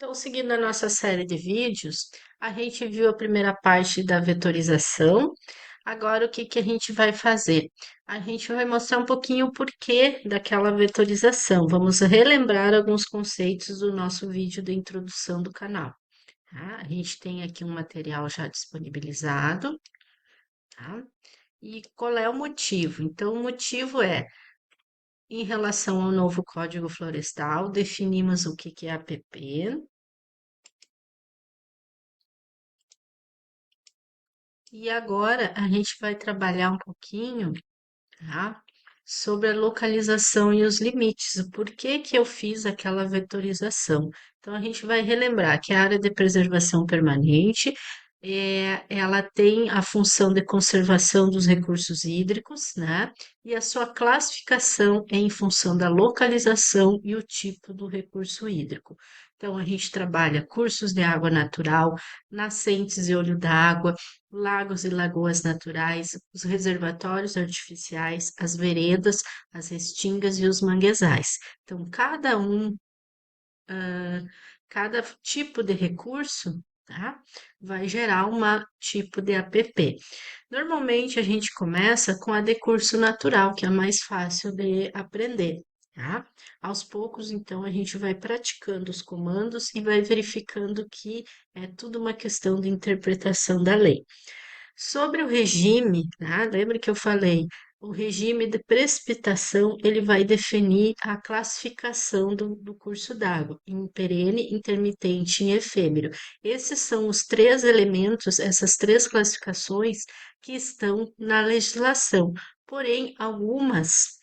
Então, seguindo a nossa série de vídeos, a gente viu a primeira parte da vetorização. Agora, o que que a gente vai fazer? A gente vai mostrar um pouquinho o porquê daquela vetorização. Vamos relembrar alguns conceitos do nosso vídeo de introdução do canal, tá? A gente tem aqui um material já disponibilizado, tá? E qual é o motivo? Então, o motivo é, em relação ao novo Código Florestal, definimos o que que é APP. E agora a gente vai trabalhar um pouquinho, tá? Sobre a localização e os limites. O porquê que eu fiz aquela vetorização. Então, a gente vai relembrar que a área de preservação permanente, ela tem a função de conservação dos recursos hídricos, né? E a sua classificação é em função da localização e o tipo do recurso hídrico. Então, a gente trabalha cursos de água natural, nascentes e olho d'água, lagos e lagoas naturais, os reservatórios artificiais, as veredas, as restingas e os manguezais. Então, cada tipo de recurso, tá, vai gerar um tipo de APP. Normalmente, a gente começa com a de curso natural, que é a mais fácil de aprender. Tá? Aos poucos, então, a gente vai praticando os comandos e vai verificando que é tudo uma questão de interpretação da lei. Sobre o regime, tá? Lembra que eu falei, o regime de precipitação, ele vai definir a classificação do curso d'água, em perene, intermitente e efêmero. Esses são os três elementos, essas três classificações que estão na legislação. Porém, algumas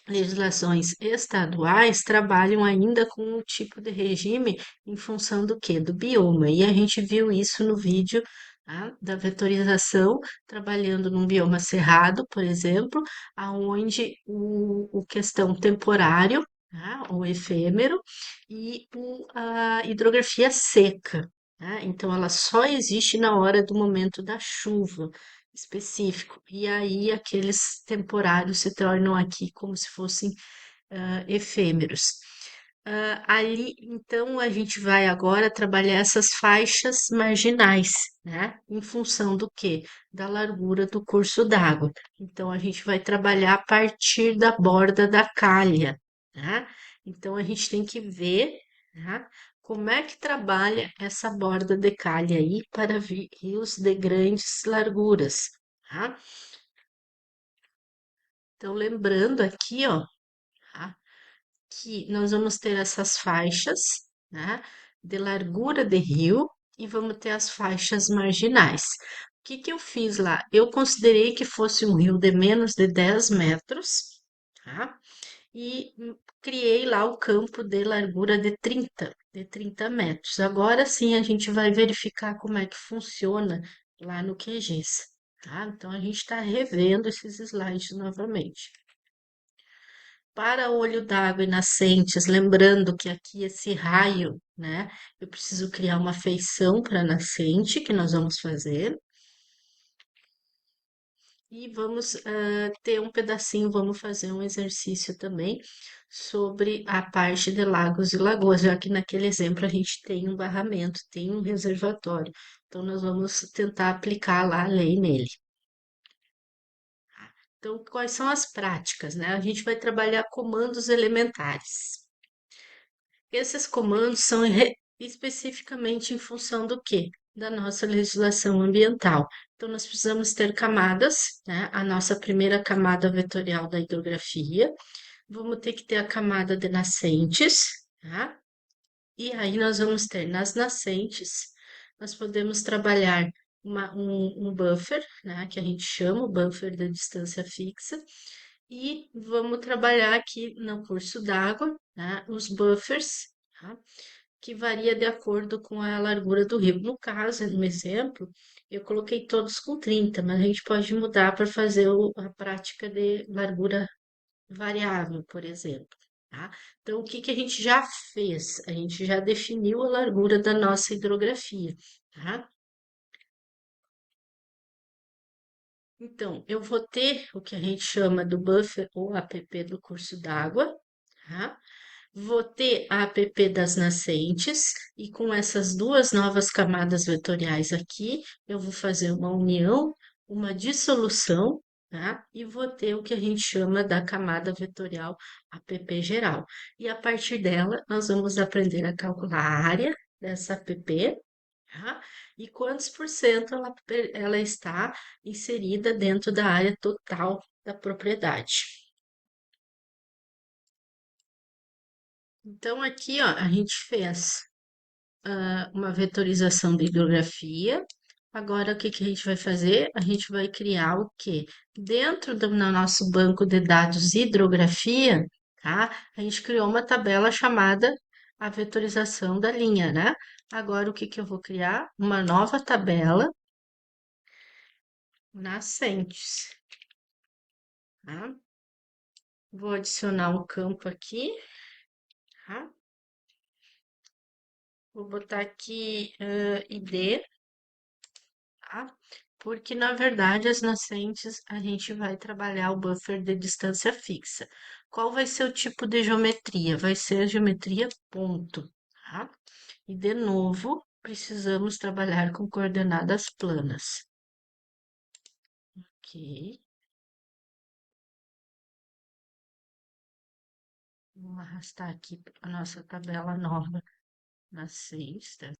legislações estaduais trabalham ainda com o tipo de regime em função do quê? Do bioma. E a gente viu isso no vídeo, tá, da vetorização, trabalhando num bioma cerrado, por exemplo, aonde o questão temporário, tá, ou efêmero, e a hidrografia seca. Tá? Então, ela só existe na hora do momento da chuva específico. E aí aqueles temporários se tornam aqui como se fossem efêmeros. Ali, então, a gente vai agora trabalhar essas faixas marginais, né? Em função do quê? Da largura do curso d'água. Então, a gente vai trabalhar a partir da borda da calha, né? Então, a gente tem que ver, né, como é que trabalha essa borda de calha aí para rios de grandes larguras, tá? Então, lembrando aqui, ó, tá, que nós vamos ter essas faixas, né, de largura de rio e vamos ter as faixas marginais. O que que eu fiz lá? Eu considerei que fosse um rio de menos de 10 metros, tá? E criei lá o campo de largura de 30 metros. Agora sim a gente vai verificar como é que funciona lá no QGIS, tá? Então a gente está revendo esses slides novamente. Para olho d'água e nascentes, lembrando que aqui esse raio, né? Eu preciso criar uma feição para nascente, que nós vamos fazer. E vamos ter um pedacinho, vamos fazer um exercício também sobre a parte de lagos e lagoas, já que naquele exemplo a gente tem um barramento, tem um reservatório. Então, nós vamos tentar aplicar lá a lei nele. Então, quais são as práticas, né? A gente vai trabalhar comandos elementares. Esses comandos são especificamente em função do quê? Da nossa legislação ambiental. Então, nós precisamos ter camadas, né? A nossa primeira camada vetorial da hidrografia. Vamos ter que ter a camada de nascentes, tá? E aí nós vamos ter nas nascentes, nós podemos trabalhar um buffer, né? Que a gente chama o buffer da distância fixa. E vamos trabalhar aqui no curso d'água, né, os buffers, tá? Que varia de acordo com a largura do rio. No caso, no exemplo, eu coloquei todos com 30, mas a gente pode mudar para fazer a prática de largura variável, por exemplo. Tá? Então, o que que a gente já fez? A gente já definiu a largura da nossa hidrografia. Tá? Então, eu vou ter o que a gente chama do buffer ou APP do curso d'água, tá? Vou ter a app das nascentes e com essas duas novas camadas vetoriais aqui, eu vou fazer uma união, uma dissolução, tá? E vou ter o que a gente chama da camada vetorial app geral. E a partir dela, nós vamos aprender a calcular a área dessa app, tá? E quantos por cento ela está inserida dentro da área total da propriedade. Então, aqui, ó, a gente fez uma vetorização da hidrografia. Agora, o que que a gente vai fazer? A gente vai criar o quê? Dentro do no nosso banco de dados hidrografia, tá? A gente criou uma tabela chamada a vetorização da linha, né? Agora, o que que eu vou criar? Uma nova tabela nascentes, tá? Vou adicionar um campo aqui, tá? Vou botar aqui ID, tá? Porque, na verdade, as nascentes a gente vai trabalhar o buffer de distância fixa. Qual vai ser o tipo de geometria? Vai ser a geometria ponto, tá? E, de novo, precisamos trabalhar com coordenadas planas. Ok. Vamos arrastar aqui a nossa tabela nova nascentes, tá?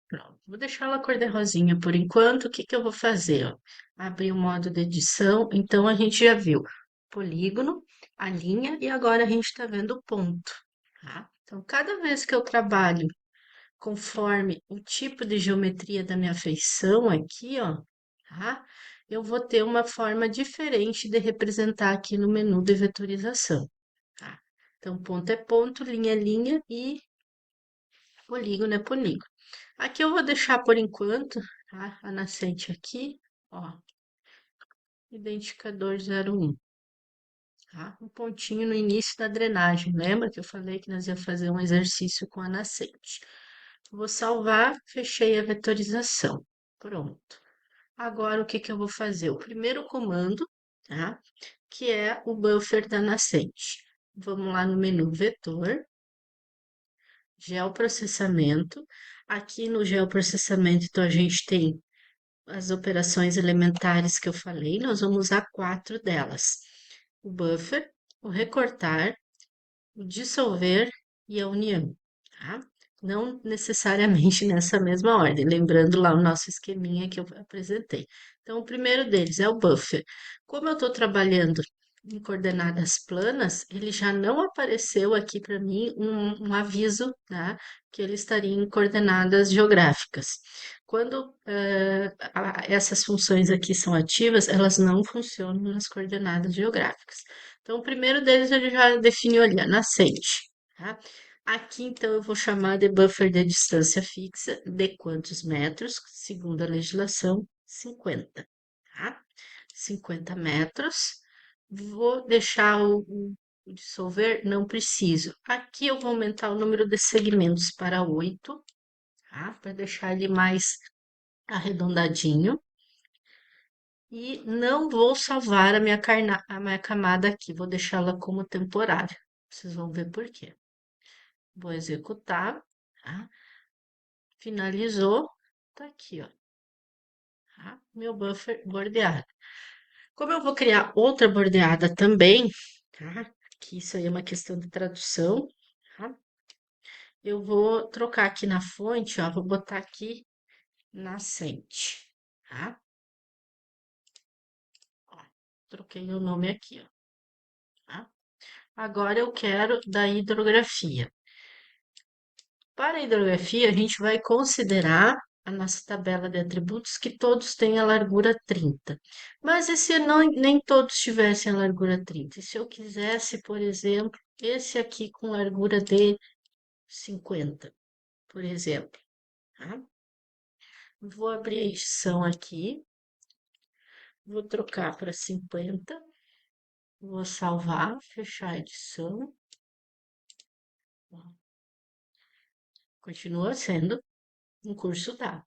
Pronto, vou deixar ela cor de rosinha por enquanto. O que que eu vou fazer? Ó? Abrir o modo de edição. Então, a gente já viu polígono, a linha, e agora a gente está vendo o ponto, tá? Então, cada vez que eu trabalho conforme o tipo de geometria da minha feição aqui, ó, tá? Eu vou ter uma forma diferente de representar aqui no menu de vetorização, tá? Então, ponto é ponto, linha é linha e polígono é polígono. Aqui eu vou deixar por enquanto, tá? A nascente aqui, ó, identificador 01, tá? Um pontinho no início da drenagem. Lembra que eu falei que nós ia fazer um exercício com a nascente? Vou salvar, fechei a vetorização. Pronto. Agora o que que eu vou fazer? O primeiro comando, tá? Que é o buffer da nascente. Vamos lá no menu vetor, geoprocessamento. Aqui no geoprocessamento, então, a gente tem as operações elementares que eu falei, nós vamos usar quatro delas: o buffer, o recortar, o dissolver e a união, tá? Não necessariamente nessa mesma ordem, lembrando lá o nosso esqueminha que eu apresentei. Então, o primeiro deles é o buffer. Como eu estou trabalhando em coordenadas planas, ele já não apareceu aqui para mim um aviso, né, que ele estaria em coordenadas geográficas. Quando essas funções aqui são ativas, elas não funcionam nas coordenadas geográficas. Então, o primeiro deles ele já definiu ali, a nascente, tá? Aqui, então, eu vou chamar de buffer de distância fixa de quantos metros? Segundo a legislação, 50, tá? 50 metros. Vou deixar o dissolver, não preciso. Aqui eu vou aumentar o número de segmentos para 8, tá? Para deixar ele mais arredondadinho. E não vou salvar a minha camada aqui, vou deixá-la como temporária. Vocês vão ver por quê. Vou executar, tá? Finalizou, tá aqui, ó, tá? Meu buffer bordeado. Como eu vou criar outra bordeada também, tá? Que isso aí é uma questão de tradução, tá? Eu vou trocar aqui na fonte, ó, vou botar aqui nascente, tá? Ó, troquei o nome aqui, ó, tá? Agora eu quero da hidrografia. Para a hidrografia, a gente vai considerar a nossa tabela de atributos que todos têm a largura 30. Mas e se nem todos tivessem a largura 30? E se eu quisesse, por exemplo, esse aqui com largura de 50, por exemplo, tá? Vou abrir a edição aqui, vou trocar para 50, vou salvar, fechar a edição. Continua sendo um curso d'água.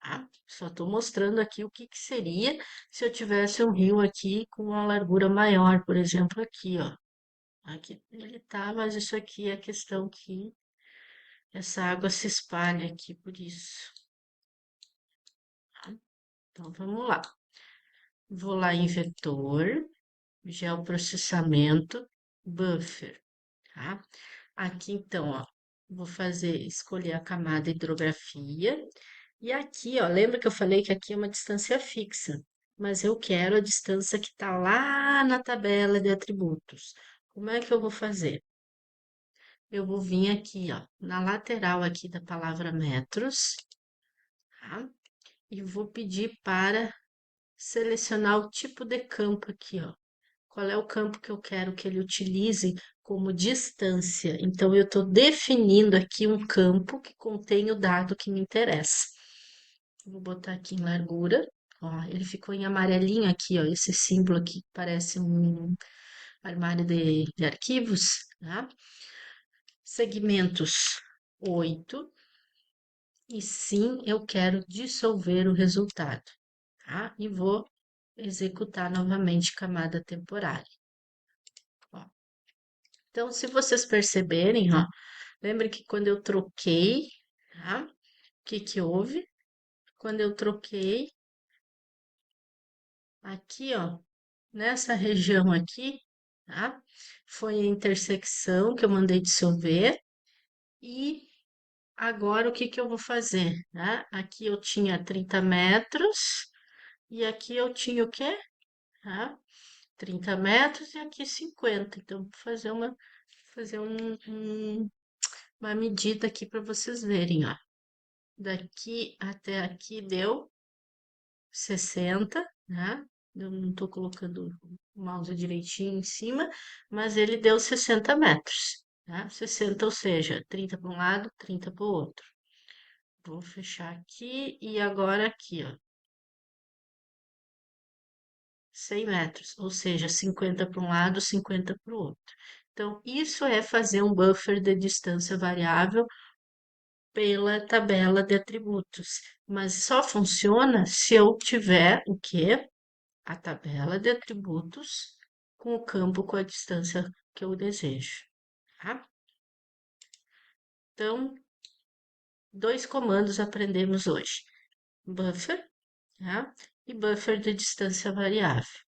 Tá? Só estou mostrando aqui o que, que seria se eu tivesse um rio aqui com uma largura maior, por exemplo, aqui, ó. Aqui ele tá, mas isso aqui é a questão que essa água se espalha aqui, por isso. Tá? Então, vamos lá. Vou lá em vetor, geoprocessamento, buffer, tá? Aqui, então, ó, vou escolher a camada hidrografia. E aqui, ó, lembra que eu falei que aqui é uma distância fixa, mas eu quero a distância que está lá na tabela de atributos. Como é que eu vou fazer? Eu vou vir aqui, ó, na lateral aqui da palavra metros, tá? E vou pedir para selecionar o tipo de campo aqui, ó. Qual é o campo que eu quero que ele utilize como distância? Então, eu estou definindo aqui um campo que contém o dado que me interessa. Vou botar aqui em largura. Ó, ele ficou em amarelinho aqui, ó. Esse símbolo aqui parece um armário de arquivos, tá? Segmentos 8. E sim, eu quero dissolver o resultado, tá? E vou executar novamente camada temporária. Ó. Então, se vocês perceberem, ó, lembra que quando eu troquei, tá? O que que houve? Quando eu troquei aqui, ó, nessa região aqui, tá? Foi a intersecção que eu mandei dissolver e agora o que que eu vou fazer, tá? Aqui eu tinha 30 metros e aqui eu tinha o quê? Tá? 30 metros e aqui 50. Então, vou fazer uma medida aqui para vocês verem, ó. Daqui até aqui deu 60, né? Eu não estou colocando o mouse direitinho em cima, mas ele deu 60 metros, né? 60, ou seja, 30 para um lado, 30 para o outro. Vou fechar aqui e agora aqui, ó. 100 metros, ou seja, 50 para um lado, 50 para o outro. Então, isso é fazer um buffer de distância variável pela tabela de atributos, mas só funciona se eu tiver o quê? A tabela de atributos com o campo com a distância que eu desejo, tá? Então, dois comandos aprendemos hoje: buffer, tá? E buffer de distância variável.